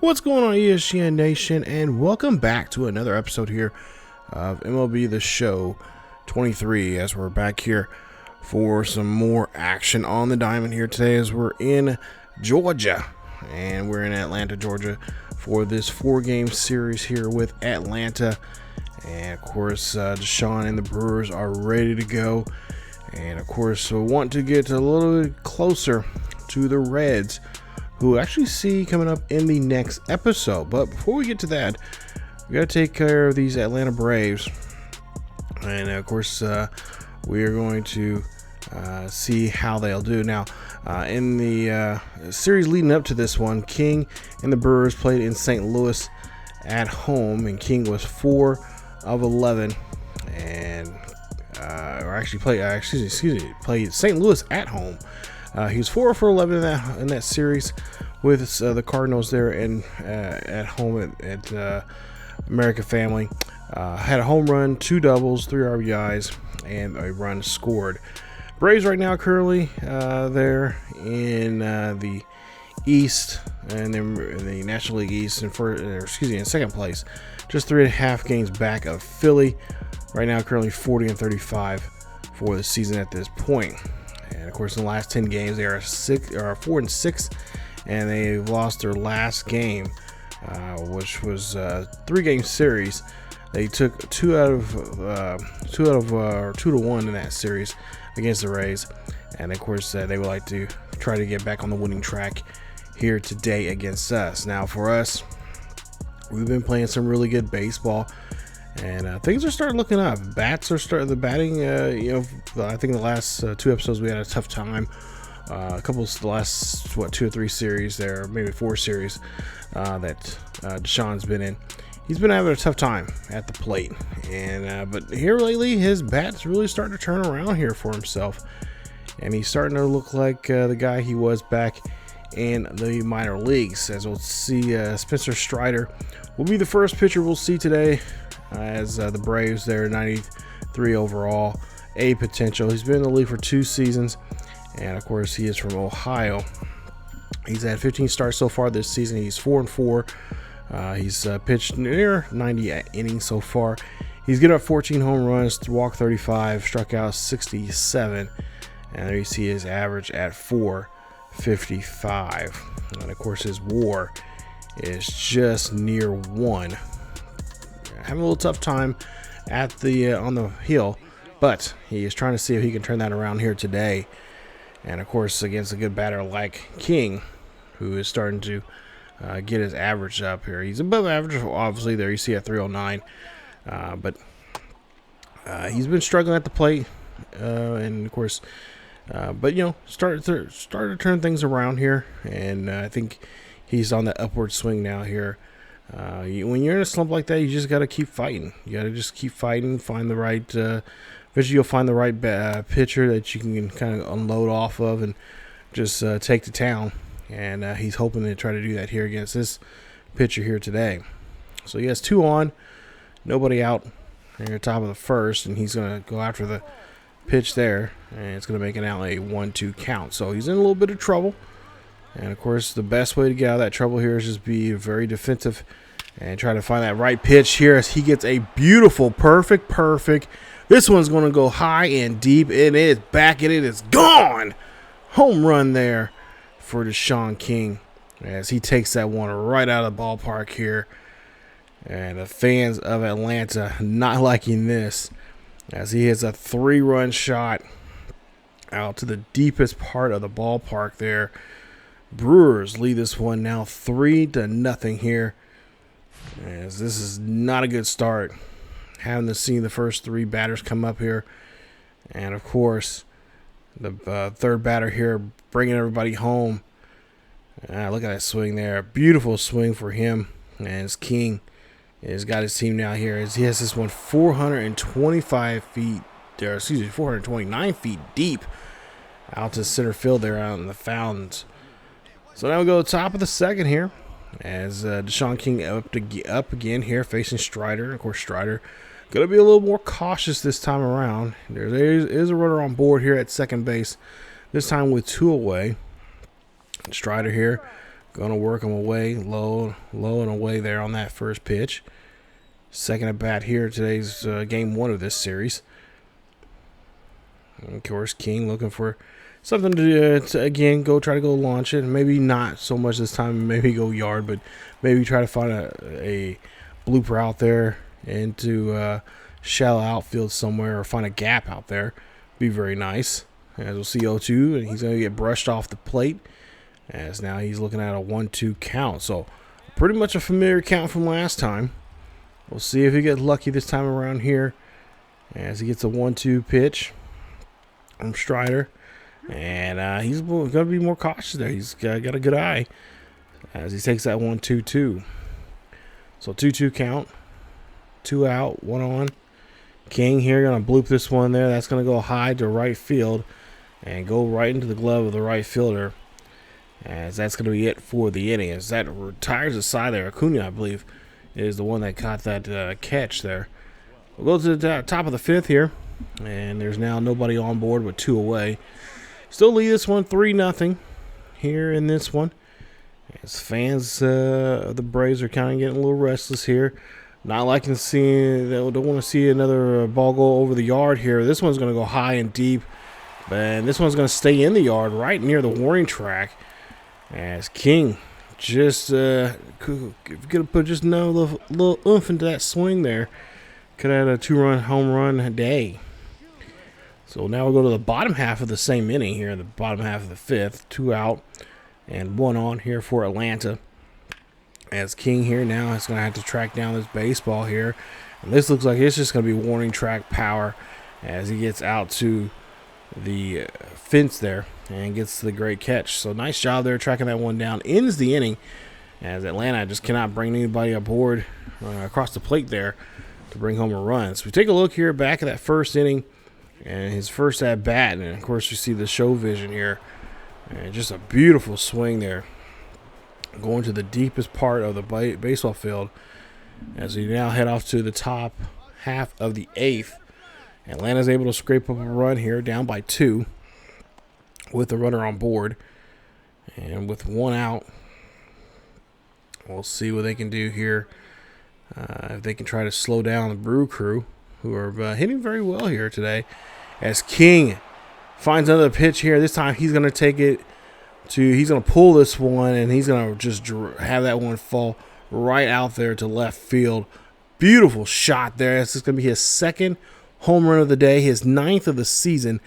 What's going on, ESGN Nation, and welcome back to another episode here of MLB The Show 23, as we're back here for some more action on the diamond here today, as we're in Georgia, and we're in Atlanta, Georgia, for this 4-game series here with Atlanta. And of course, Rashad and the Brewers are ready to go, and of course, we want to get a little bit closer to the Reds, who actually see coming up in the next episode. But before we get to that, we got to take care of these Atlanta Braves, and of course we are going to see how they'll do. Now in the series leading up to this one, King and the Brewers played in St. Louis at home, and King was 4 of 11, and played St. Louis at home. He was 4 for 11 in that series with the Cardinals there and at home at American Family. Had a home run, 2 doubles, 3 RBIs, and a run scored. Braves right now currently there in the East, and then the National League East, in second place, just 3.5 games back of Philly. Right now, currently 40 and 35 for the season at this point. And of course, in the last 10 games, they are 4 and 6, and they've lost their last game, which was a 3-game series. They took 2 to 1 in that series against the Rays, and of course, they would like to try to get back on the winning track here today against us. Now, for us, we've been playing some really good baseball, and things are starting looking up. The batting, I think the last 2 episodes we had a tough time. The last 2 or 3 series there, maybe 4 series that Deshaun's been in. He's been having a tough time at the plate, and but here lately, his bat's really starting to turn around here for himself, and he's starting to look like the guy he was back in the minor leagues. As we'll see, Spencer Strider will be the first pitcher we'll see today, as the Braves, they're 93 overall, A potential. He's been in the league for 2 seasons, and of course, he is from Ohio. He's had 15 starts so far this season. He's 4 and 4. He's pitched near 90 innings so far. He's given up 14 home runs, walked 35, struck out 67, and there you see his average at 4.55. And of course, his WAR is just near 1. Having a little tough time at the on the hill, but he is trying to see if he can turn that around here today. And of course, against a good batter like King, who is starting to get his average up here. He's above average, obviously. There you see at 309, but he's been struggling at the plate, and of course, but started to turn things around here, and I think he's on the upward swing now here. When you're in a slump like that, you just got to keep fighting. You got to just keep fighting, find the right eventually you'll find the right pitcher that you can kind of unload off of and just take to town. And he's hoping to try to do that here against this pitcher here today. So he has 2 on, nobody out near the top of the first, and he's going to go after the pitch there, and it's going to make it out a 1-2 count. So he's in a little bit of trouble. And, of course, the best way to get out of that trouble here is just be very defensive and try to find that right pitch here as he gets a beautiful, perfect. This one's going to go high and deep. It is back, and it is gone. Home run there for Deshaun King as he takes that one right out of the ballpark here. And the fans of Atlanta not liking this as he hits a 3-run shot out to the deepest part of the ballpark there. Brewers lead this one now 3-0 here, as this is not a good start. Having to see the first 3 batters come up here, and of course the third batter here bringing everybody home. Look at that swing there, beautiful swing for him, and as King has got his team now here as he has this one 429 feet deep out to center field there out in the fountains. So now we go to the top of the second here as Deshaun King up again here facing Strider. Of course, Strider going to be a little more cautious this time around. There is a runner on board here at second base, this time with 2 away. Strider here Going to work him away, low and away there on that first pitch. Second at bat here, today's game 1 of this series. And of course, King looking for something to again try to go launch it. Maybe not so much this time, maybe go yard, but maybe try to find a blooper out there into shallow outfield somewhere, or find a gap out there. Be very nice. As we'll see 0-2, and he's going to get brushed off the plate. As now he's looking at a 1-2 count. So pretty much a familiar count from last time. We'll see if he gets lucky this time around here. As he gets a 1-2 pitch from Strider. And he's going to be more cautious there. He's got a good eye as he takes that 1-2-2. So 2-2 count. 2 out, 1 on. King here going to bloop this one there. That's going to go high to right field and go right into the glove of the right fielder. As that's going to be it for the inning. As that retires the side there. Acuna, I believe, is the one that caught that catch there. We'll go to the top of the 5th here. And there's now nobody on board with 2 away. Still lead this one 3-0 here in this one. As fans of the Braves are kind of getting a little restless here. Not liking to see, they don't want to see another ball go over the yard here. This one's going to go high and deep. And this one's going to stay in the yard right near the warning track. As King just could have put just another little oomph into that swing there. Could have had a 2-run home run a day. So now we'll go to the bottom half of the same inning here, the bottom half of the 5th. 2 out and 1 on here for Atlanta. As King here now is going to have to track down this baseball here. And this looks like it's just going to be warning track power as he gets out to the fence there and gets the great catch. So nice job there tracking that one down. Ends the inning as Atlanta just cannot bring anybody aboard across the plate there to bring home a run. So we take a look here back at that first inning and his first at bat. And of course you see the show vision here. And just a beautiful swing there. Going to the deepest part of the baseball field as we now head off to the top half of the 8th. Atlanta's able to scrape up a run here, down by 2 with the runner on board. And with 1 out, we'll see what they can do here. If they can try to slow down the Brew crew, who are hitting very well here today. As King finds another pitch here. This time he's going to take it. He's going to pull this one, and he's going to just have that one fall right out there to left field. Beautiful shot there. This is going to be his 2nd home run of the day, his 9th of the season.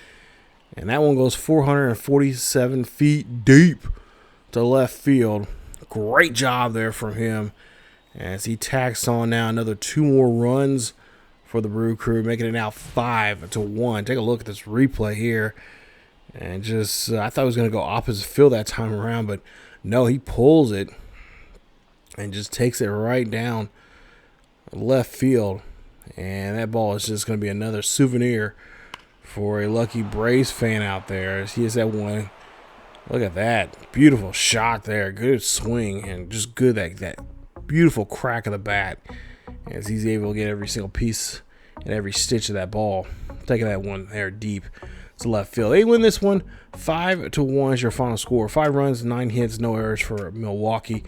And that one goes 447 feet deep to left field. Great job there from him as he tacks on now another 2 more runs for the Brew crew, making it now 5-1. Take a look at this replay here. And just, I thought he was going to go opposite field that time around, but no, he pulls it and just takes it right down left field. And that ball is just going to be another souvenir for a lucky Braves fan out there. As he has that one. Look at that. Beautiful shot there. Good swing and just good that beautiful crack of the bat as he's able to get every single piece and every stitch of that ball. Taking that one there deep to left field. They win this one 5-1 is your final score. 5 runs, 9 hits, no errors for Milwaukee.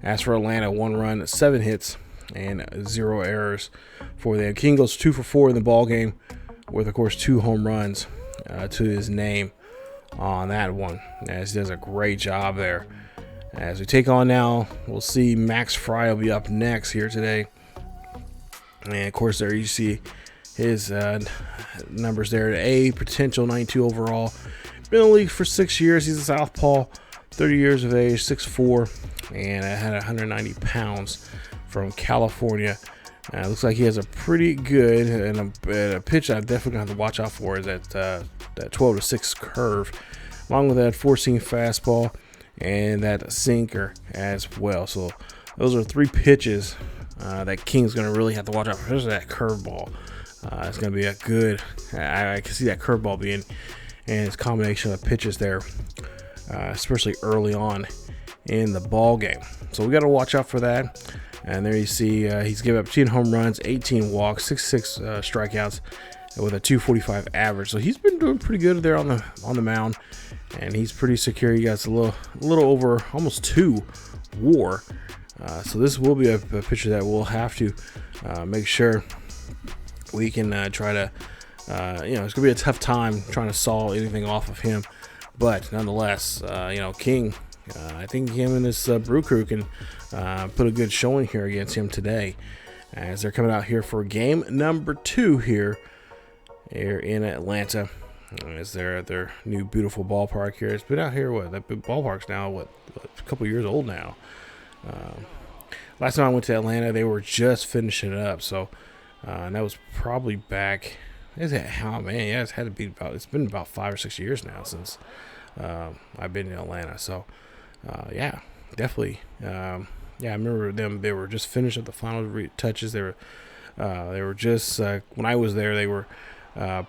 As for Atlanta, 1 run, 7 hits, and 0 errors for them. King goes 2 for 4 in the ball game, with of course 2 home runs to his name on that one. As he does a great job there. As we take on now, we'll see Max Fry will be up next here today. And of course there you see his numbers there. A potential 92 overall. Been in the league for 6 years. He's a southpaw, 30 years of age, 6'4", and had 190 pounds from California. Looks like he has a pretty good and a pitch I definitely gonna have to watch out for is that 12-6 curve, along with that 4-seam fastball and that sinker as well. So those are 3 pitches that King's gonna really have to watch out for. There's that curveball. It's going to be a good, I can see that curveball being, and its combination of pitches there, especially early on in the ball game. So we got to watch out for that. And there you see he's given up 10 home runs, 18 walks, 66 strikeouts with a 245 average. So he's been doing pretty good there on the mound, and he's pretty secure. He got a little over almost 2 WAR. So this will be a pitcher that we'll have to make sure we can try to, it's going to be a tough time trying to saw anything off of him. But nonetheless, King, I think him and this Brew crew can put a good showing here against him today, as they're coming out here for game number 2 here in Atlanta. Is their new beautiful ballpark here? It's been out here, that ballpark's now a couple years old now. Last time I went to Atlanta, they were just finishing it up, so and that was probably back. It's been about 5 or 6 years now since I've been in Atlanta. So yeah, definitely. I remember them. They were just finishing up the final touches. They were just when I was there, they were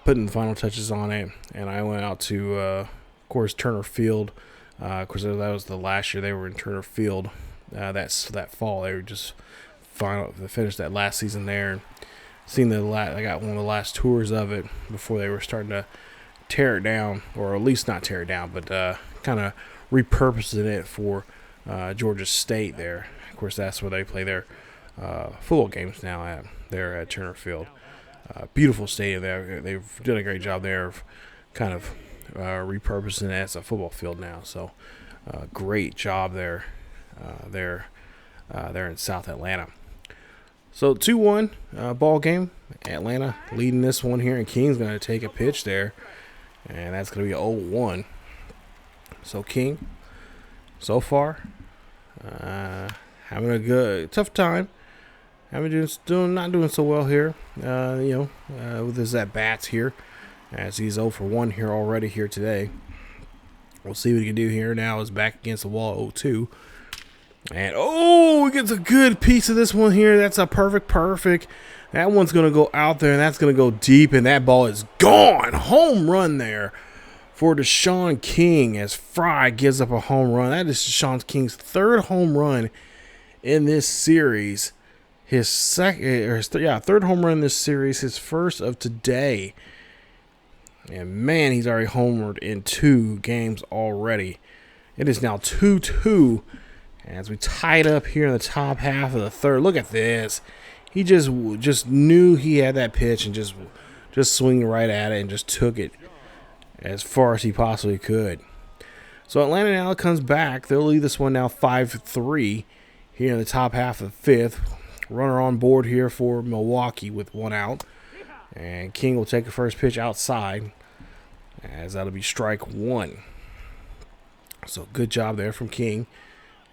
putting the final touches on it, and I went out to, of course, Turner Field. Of course, that was the last year they were in Turner Field. That fall, they were just finished that last season there. And seen I got one of the last tours of it before they were starting to tear it down, or at least not tear it down, but kind of repurposing it for Georgia State there. Of course, that's where they play their football games now at Turner Field. Beautiful stadium there. They've done a great job there of kind of repurposing it as a football field now. So great job there in South Atlanta. So 2-1 ball game. Atlanta leading this one here, and King's going to take a pitch there, and that's going to be 0-1. So King, so far, having a tough time. Not doing so well here, with his at-bats here, as he's 0 for 1 here already here today. We'll see what he can do here now. Is back against the wall, 0-2. And, he gets a good piece of this one here. That's a perfect. That one's going to go out there, and that's going to go deep, and that ball is gone. Home run there for Deshaun King, as Fry gives up a home run. That is Deshaun King's 3rd home run in this series. His third home run in this series, his first of today. And man, he's already homered in 2 games already. It is now 2-2 as we tied up here in the top half of the 3rd. Look at this. He just knew he had that pitch and just swinging right at it and just took it as far as he possibly could. So Atlanta now comes back. They'll lead this one now 5-3 here in the top half of the 5th. Runner on board here for Milwaukee with 1 out. And King will take the first pitch outside, as that'll be strike 1. So good job there from King,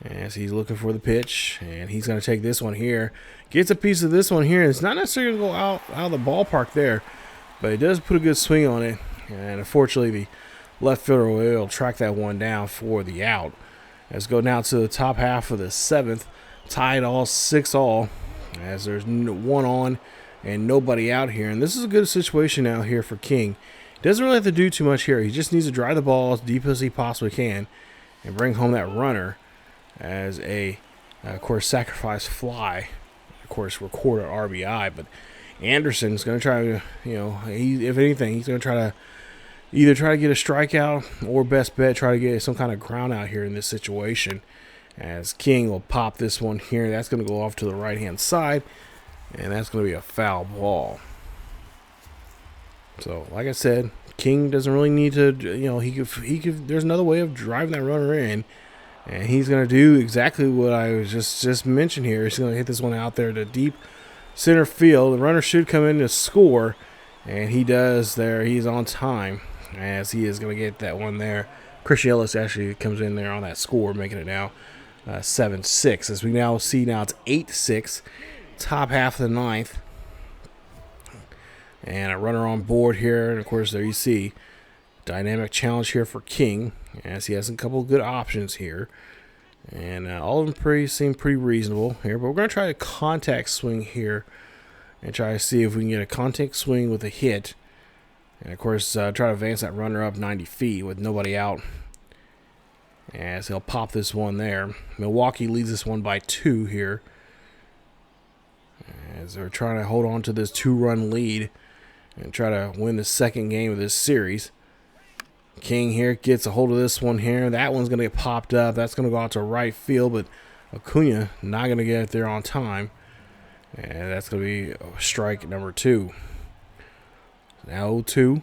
as he's looking for the pitch. And he's going to take this one here. Gets a piece of this one here. It's not necessarily going to go out of the ballpark there, but he does put a good swing on it. And unfortunately, the left fielder will track that one down for the out. Let's go now to the top half of the 7th. Tied all 6-all. As there's 1 on and nobody out here. And this is a good situation now here for King. Doesn't really have to do too much here. He just needs to drive the ball as deep as he possibly can and bring home that runner as of course, sacrifice fly. Of course, record an RBI. But Anderson's going to try to, if anything, he's going to try to either try to get a strikeout or best bet, try to get some kind of ground out here in this situation. As King will pop this one here. That's going to go off to the right-hand side, and that's going to be a foul ball. So, like I said, King doesn't really need to, he could, there's another way of driving that runner in, and he's going to do exactly what I was just mentioned here. He's going to hit this one out there to deep center field. The runner should come in to score, and he does there. He's on time, as he is going to get that one there. Christian Ellis actually comes in there on that score, making it now 7-6. As we now see, it's 8-6, top half of the 9th. And a runner on board here. And, of course, there you see dynamic challenge here for King, as he has a couple of good options here. And all of them seem pretty reasonable here. But we're going to try a contact swing here and try to see if we can get a contact swing with a hit. And, of course, try to advance that runner up 90 feet with nobody out. As he'll pop this one there. Milwaukee leads this one by 2 here, as they're trying to hold on to this 2-run lead and try to win the 2nd game of this series. King here gets a hold of this one here. That one's going to get popped up. That's going to go out to right field, but Acuna not going to get it there on time. And that's going to be strike number 2. Now 0-2.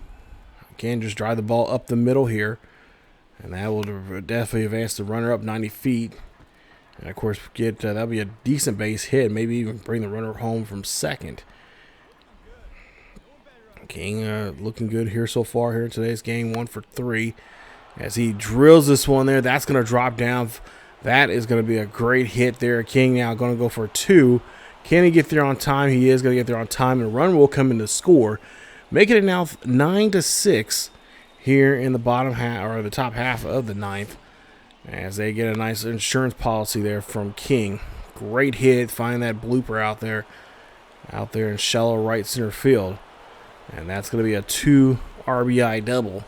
Again, just drive the ball up the middle here. And that will definitely advance the runner up 90 feet. And, of course, that'll be a decent base hit. Maybe even bring the runner home from second. King looking good here so far here in today's game. 1 for 3. As he drills this one there, that's going to drop down. That is going to be a great hit there. King now going to go for 2. Can he get there on time? He is going to get there on time, and a run will come in to score. Making it now 9-6 here in the bottom half, or the top half of the 9th, as they get a nice insurance policy there from King. Great hit. Find that blooper out there in shallow right center field. And that's going to be a 2 RBI double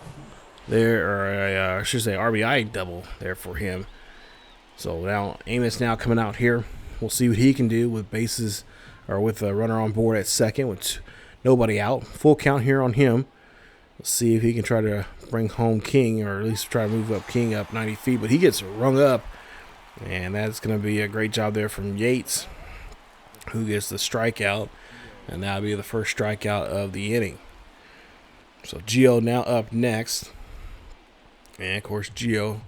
there, or I should say RBI double there for him. So now Amos now coming out here. We'll see what he can do with bases, or with a runner on board at second with nobody out. Full count here on him. Let's see if he can try to bring home King, or at least try to move up King up 90 feet. But he gets rung up, and that's going to be a great job there from Yates, who gets the strikeout. And that'll be the first strikeout of the inning. So Gio now up next. And, of course, Gio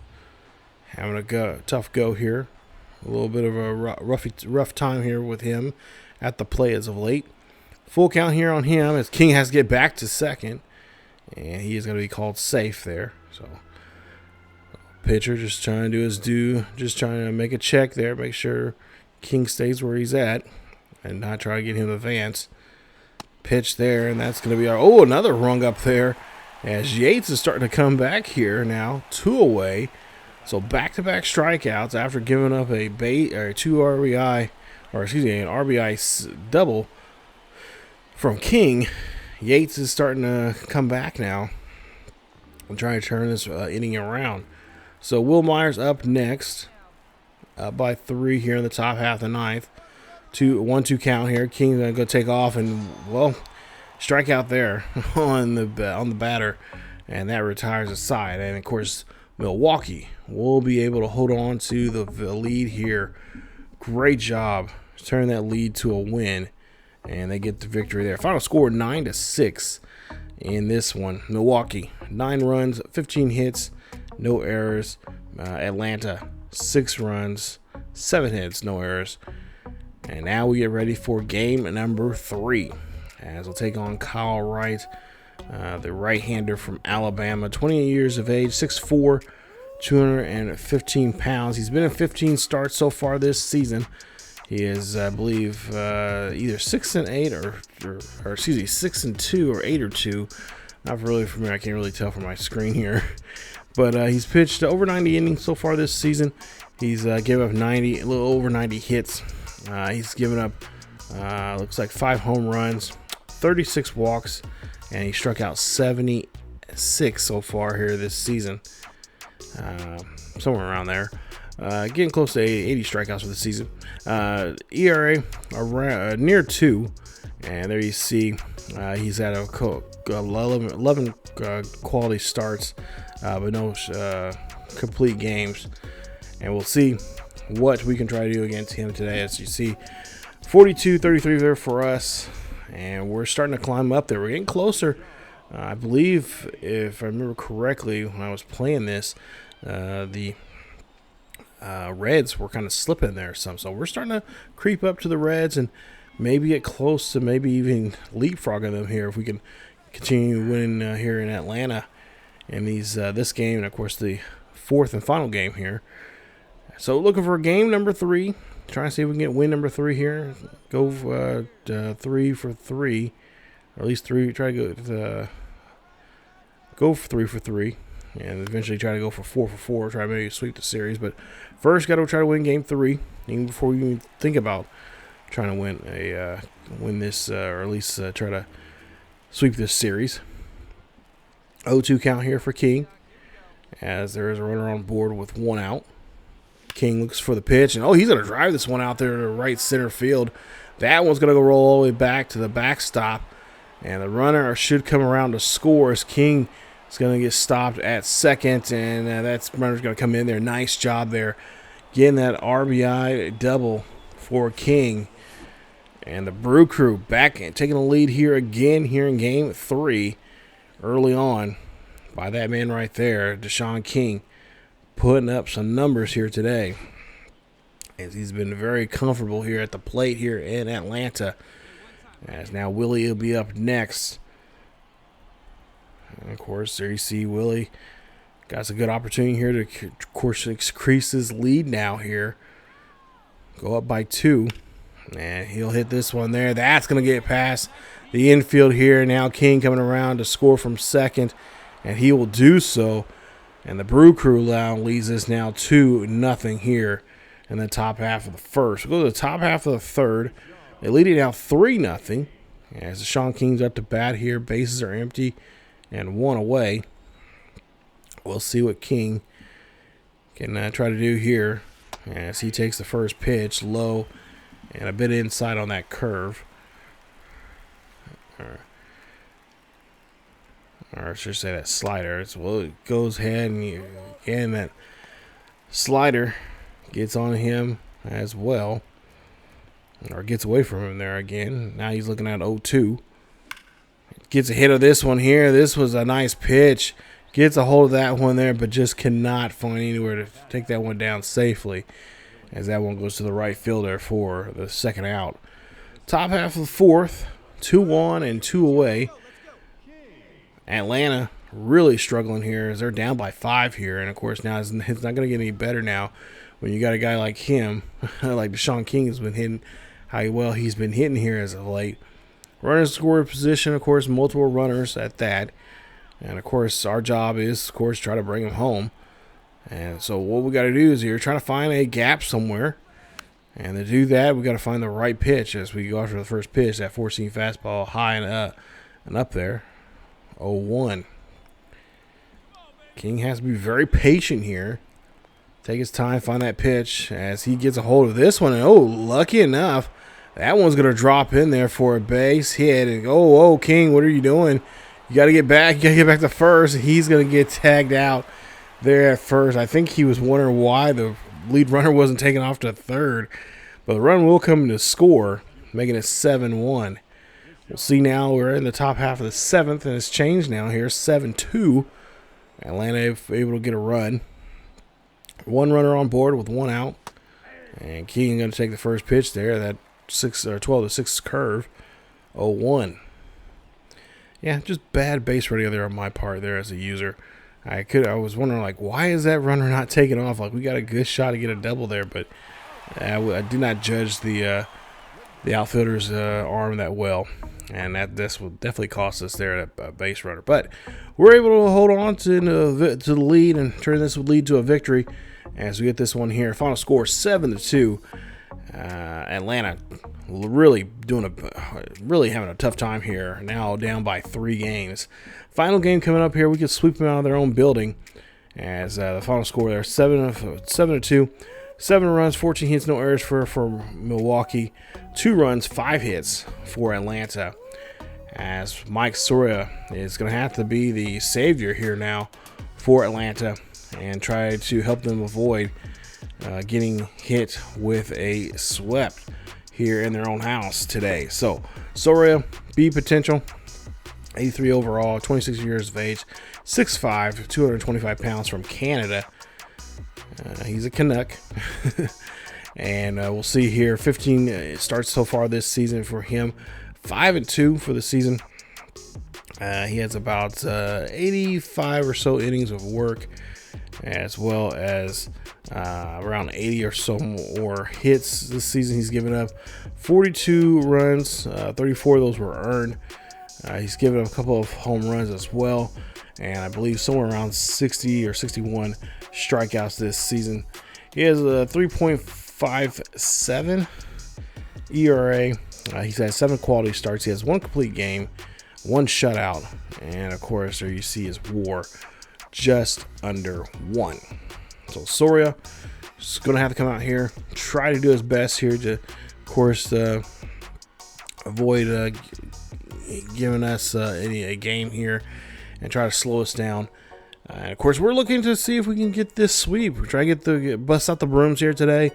having a tough go here. A little bit of a rough time here with him at the plate as of late. Full count here on him as King has to get back to second. And he is going to be called safe there. So pitcher just trying to do his due. Just trying to make a check there. Make sure King stays where he's at. And not try to get him to advance. Pitch there, and that's going to be another rung up there. As Yates is starting to come back here now, 2 away. So back-to-back strikeouts after giving up a 2 RBI, or excuse me, an RBI double from King. Yates is starting to come back now and trying to turn this inning around. So Will Myers up next, up by 3 here in the top half of the 9th. 1-2 count here. King's gonna go take off, and strike out there on the batter, and that retires the side. And of course, Milwaukee will be able to hold on to the lead here. Great job turning that lead to a win, and they get the victory there. Final score 9-6 in this one. Milwaukee 9 runs, 15 hits, no errors. Atlanta 6 runs, 7 hits, no errors. And now we get ready for game number 3, as we'll take on Kyle Wright, the right-hander from Alabama, 28 years of age, 6'4", 215 pounds. He's been in 15 starts so far this season. He is, I believe, either 6-8 or excuse me, 6-2 or 8-2. Not really familiar. I can't really tell from my screen here. But he's pitched over 90 innings so far this season. He's given up a little over 90 hits. He's given up, looks like 5 home runs, 36 walks, and he struck out 76 so far here this season. Somewhere around there. Getting close to 80 strikeouts for the season. ERA around, near 2, and there you see he's had 11 quality starts, but no complete games. And we'll see what we can try to do against him today. As you see, 42-33 there for us, and we're starting to climb up there. We're getting closer. I believe, if I remember correctly, when I was playing this, the Reds were kind of slipping there some. So we're starting to creep up to the Reds and maybe get close to maybe even leapfrogging them here if we can continue winning here in Atlanta in this game, and of course the 4th and final game here. So looking for game number 3. Trying to see if we can get win number 3 here. Go 3 for 3. Or at least 3. Try to go for 3 for 3. And eventually try to go for 4 for 4. Try to maybe sweep the series. But first got to try to win game 3. Even before we even think about trying to win this, or at least try to sweep this series. 0-2 count here for King, as there is a runner on board with 1 out. King looks for the pitch, and he's going to drive this one out there to right center field. That one's going to go roll all the way back to the backstop, and the runner should come around to score as King is going to get stopped at second, and that runner's going to come in there. Nice job there getting that RBI double for King. And the Brew Crew back and taking the lead here again here in game 3 early on by that man right there, Deshaun King, putting up some numbers here today. As he's been very comfortable here at the plate here in Atlanta. As now Willie will be up next. And of course, there you see Willie got a good opportunity here to, of course, increase his lead now here. Go up by 2. And he'll hit this one there. That's going to get past the infield here. Now King coming around to score from second. And he will do so. And the Brew Crew now leads us now 2-0 here in the top half of the first. We'll go to the top half of the third. They lead it now 3-0. As Deshaun King's up to bat here. Bases are empty and 1 away. We'll see what King can try to do here. As he takes the first pitch low. And a bit inside on that curve. Or I should say that slider. Well, it goes ahead and again that slider gets on him as well. Or gets away from him there again. Now he's looking at 0-2. Gets a hit of this one here. This was a nice pitch. Gets a hold of that one there, but just cannot find anywhere to take that one down safely. As that one goes to the right fielder for the second out. Top half of the fourth, 2-1 and 2 away. Atlanta really struggling here as they're down by 5 here. And, of course, now it's not going to get any better now when you got a guy like him, like Deshaun King has been hitting, how well he's been hitting here as of late. Runners score position, of course, multiple runners at that. And, of course, our job is, of course, try to bring him home. And so what we got to do is here try to find a gap somewhere. And to do that, we got to find the right pitch as we go after the first pitch. That 4-seam fastball high and up there. 0-1. King has to be very patient here. Take his time, find that pitch as he gets a hold of this one. And, lucky enough, that one's going to drop in there for a base hit. And, King, what are you doing? You got to get back. You got to get back to first. He's going to get tagged out there at first. I think he was wondering why the lead runner wasn't taken off to third. But the run will come to score, making it 7-1. We'll see now we're in the top half of the 7th, and it's changed now here, 7-2. Atlanta able to get a run. 1 runner on board with 1 out. And Keegan going to take the first pitch there, that 12-6 curve, 0-1. Yeah, just bad base running there on my part there as a user. I was wondering, like, why is that runner not taking off? Like, we got a good shot to get a double there, but I did not judge the outfielder's arm that well, and this will definitely cost us there at a base runner. But we're able to hold on to the lead and turn this would lead to a victory as we get this one here. Final score 7-2. Atlanta really really having a tough time here. Now down by 3 games. Final game coming up here. We could sweep them out of their own building. As the final score there 7-2. 7 runs, 14 hits, no errors for Milwaukee. 2 runs, 5 hits for Atlanta. As Mike Soria is going to have to be the savior here now for Atlanta and try to help them avoid getting hit with a sweep here in their own house today. So Soria, B potential, 83 overall, 26 years of age, 6'5", 225 pounds from Canada. He's a Canuck. And we'll see here, 15 starts so far this season for him, 5-2 for the season. He has about 85 or so innings of work, as well as around 80 or so more hits this season. He's given up 42 runs, 34 of those were earned. He's given up a couple of home runs as well, and I believe somewhere around 60 or 61 strikeouts this season. He has a 3.57 ERA. He's had 7 quality starts. He has 1 complete game, 1 shutout, and of course there you see his WAR just under 1. So Soria is going to have to come out here, try to do his best here to, of course, avoid giving us a game here and try to slow us down. And of course, we're looking to see if we can get this sweep. We're trying to bust out the brooms here today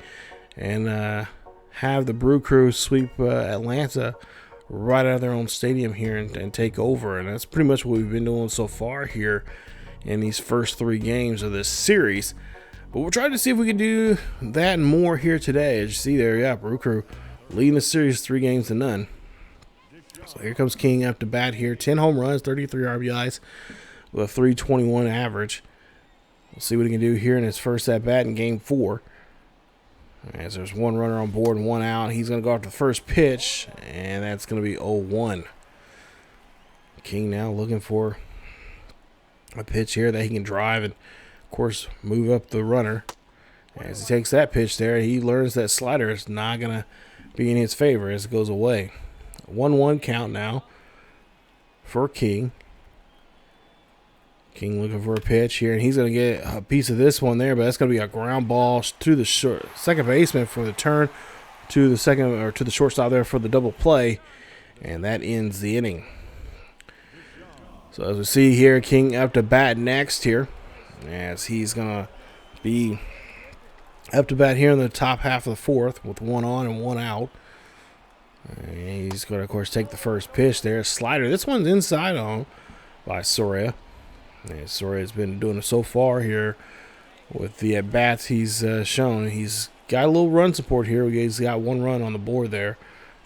and have the Brew Crew sweep Atlanta right out of their own stadium here and take over. And that's pretty much what we've been doing so far here in these first 3 games of this series. But we're trying to see if we can do that and more here today. As you see there, yeah, Brew Crew leading the series 3-0. So here comes King up to bat here. 10 home runs, 33 RBIs with a 321 average. We'll see what he can do here in his first at-bat in Game 4. As there's 1 runner on board and 1 out. He's going to go after the first pitch, and that's going to be 0-1. King now looking for a pitch here that he can drive and, of course, move up the runner. As he takes that pitch there, he learns that slider is not going to be in his favor as it goes away. 1-1 count now for King. King looking for a pitch here, and he's going to get a piece of this one there, but that's going to be a ground ball to the second baseman for the turn to the to the shortstop there for the double play, and that ends the inning. So as we see here, King up to bat next here, as he's going to be up to bat here in the top half of the 4th with 1 on and 1 out. And he's going to, of course, take the first pitch there. Slider. This one's inside on by Soria. And Soria's been doing it so far here with the at-bats he's shown. He's got a little run support here. He's got 1 run on the board there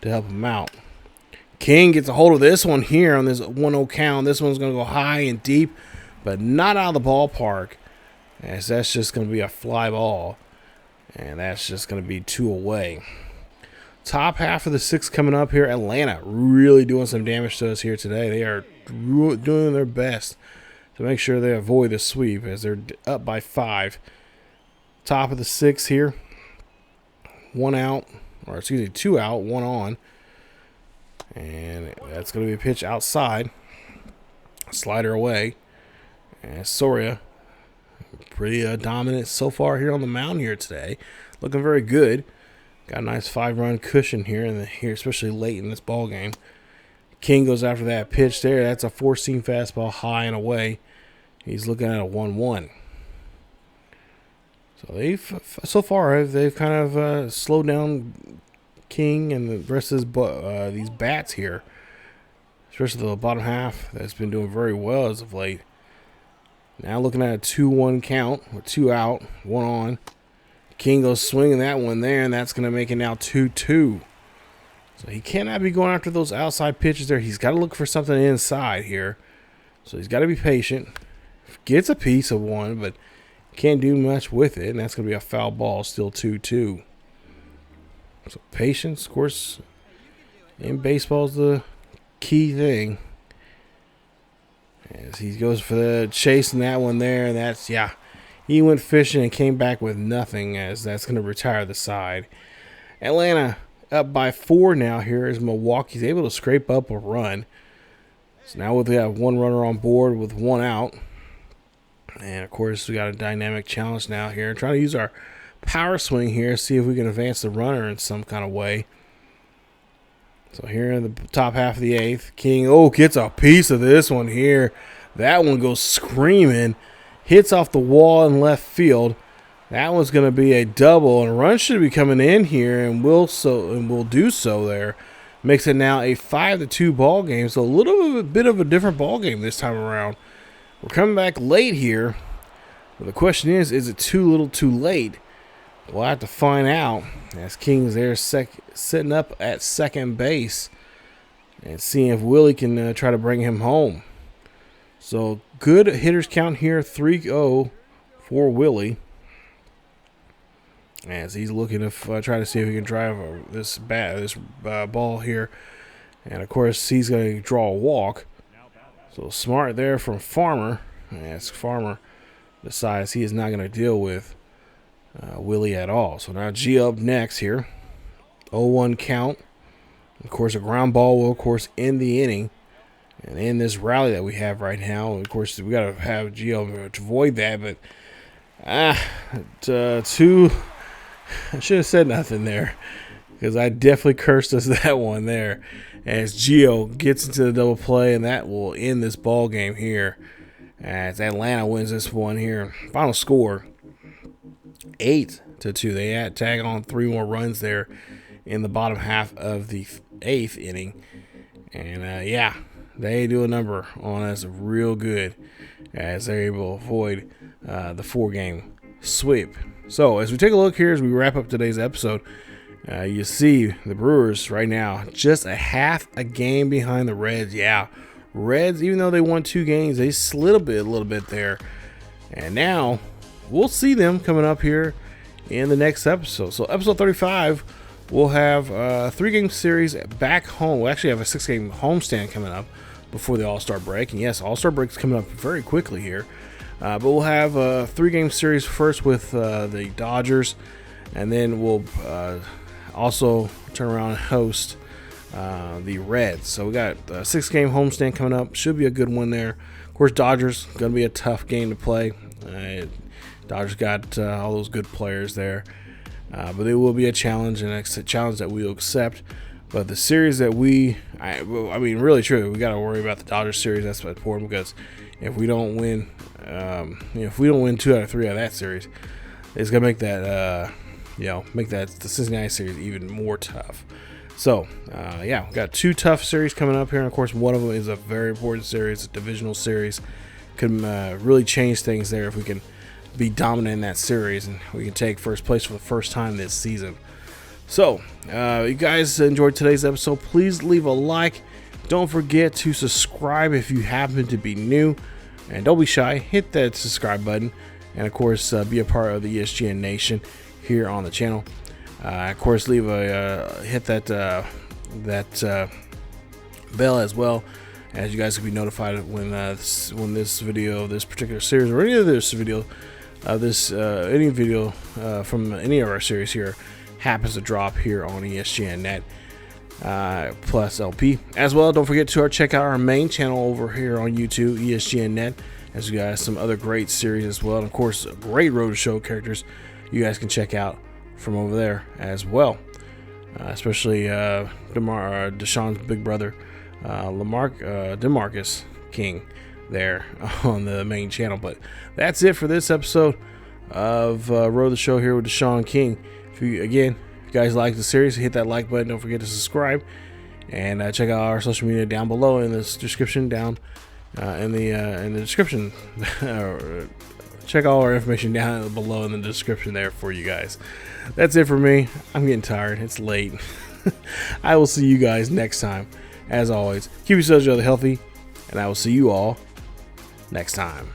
to help him out. King gets a hold of this one here on this 1-0 count. This one's going to go high and deep, but not out of the ballpark, as that's just going to be a fly ball. And that's just going to be 2 away. Top half of the 6th coming up here. Atlanta really doing some damage to us here today. They are doing their best to make sure they avoid the sweep as they're up by 5. Top of the 6th here. 1 out, or excuse me, 2 out, 1 on. And that's going to be a pitch outside. Slider away. And Soria, pretty dominant so far here on the mound here today. Looking very good. Got a nice 5-run cushion here, especially late in this ball game. King goes after that pitch there. That's a 4-seam fastball high and away. He's looking at a 1-1. So so far they've kind of slowed down King and the rest of these bats here, especially the bottom half that's been doing very well as of late. Now looking at a 2-1 count with 2 out, 1 on. King goes swinging that one there, and that's going to make it now 2-2. So he cannot be going after those outside pitches there. He's got to look for something inside here. So he's got to be patient. Gets a piece of one, but can't do much with it, and that's going to be a foul ball, still 2-2. So patience, of course, in baseball is the key thing. As he goes for the chasing that one there, and that's, yeah, he went fishing and came back with nothing, as that's going to retire the side. Atlanta up by 4 now here as Milwaukee's able to scrape up a run. So now we have 1 runner on board with 1 out. And, of course, we got a dynamic challenge now here. Trying to use our power swing here, see if we can advance the runner in some kind of way. So here in the top half of the 8th, King, gets a piece of this one here. That one goes screaming. Hits off the wall in left field. That one's going to be a double, and a run should be coming in here, and will do so there. Makes it now a 5-2 ball game. So a bit of a different ball game this time around. We're coming back late here. But the question is it too little too late? We'll have to find out, as King's there sitting up at second base and seeing if Willie can try to bring him home. So good hitters count here, 3-0 for Willie, as he's looking to try to see if he can drive this ball here. And, of course, he's going to draw a walk. So smart there from Farmer, as Farmer decides he is not going to deal with Willie at all. So now G up next here. 0-1 count. Of course, a ground ball will, of course, end the inning. And in this rally that we have right now, of course, we got to have Gio to avoid that. But I should have said nothing there, because I definitely cursed us that one there. As Gio gets into the double play, and that will end this ball game here. as Atlanta wins this one here. Final score 8-2. They had tag on 3 more runs there in the bottom half of the 8th inning. And yeah, they do a number on us real good as they're able to avoid the 4-game sweep. So as we take a look here as we wrap up today's episode, you see the Brewers right now just a half a game behind the Reds. Yeah, Reds, even though they won 2 games, they slid a little bit there. And now we'll see them coming up here in the next episode. So episode 35, we'll have a 3-game series back home. We'll actually have a 6-game homestand coming up before the All-Star break. And yes, All-Star break's coming up very quickly here. But we'll have a 3-game series first with the Dodgers, and then we'll also turn around and host the Reds. So we got a 6-game homestand coming up. Should be a good one there. Of course, Dodgers going to be a tough game to play. Dodgers got all those good players there, but it will be a challenge, and it's a challenge that we'll accept. But the series that I mean, really true, we got to worry about the Dodgers series. That's important, because if we don't win, if we don't win 2 out of 3 out of that series, it's gonna make that, the Cincinnati series even more tough. So, yeah, we've got 2 tough series coming up here, and of course, one of them is a very important series, a divisional series. Could really change things there if we can be dominant in that series, and we can take first place for the first time this season. So, you guys enjoyed today's episode. Please leave a like. Don't forget to subscribe if you happen to be new. And don't be shy. Hit that subscribe button. And, of course, be a part of the ESGN Nation here on the channel. Of course, hit that bell as well, as you guys can be notified when this video, this particular series, or any of this video, any video from any of our series here happens to drop here on ESGNet plus LP as well. Don't forget to check out our main channel over here on YouTube, ESGNet, as you guys some other great series as well, and of course great road show characters you guys can check out from over there as well, especially Deshaun's big brother, DeMarcus King there on the main channel. But that's it for this episode of Road the Show here with Deshaun King. If you guys like the series, hit that like button. Don't forget to subscribe, and check out our social media down below in this description in the description. Check all our information down below in the description there for you guys. That's it for me. I'm getting tired. It's late. I will see you guys next time. As always, keep yourselves really healthy, and I will see you all next time.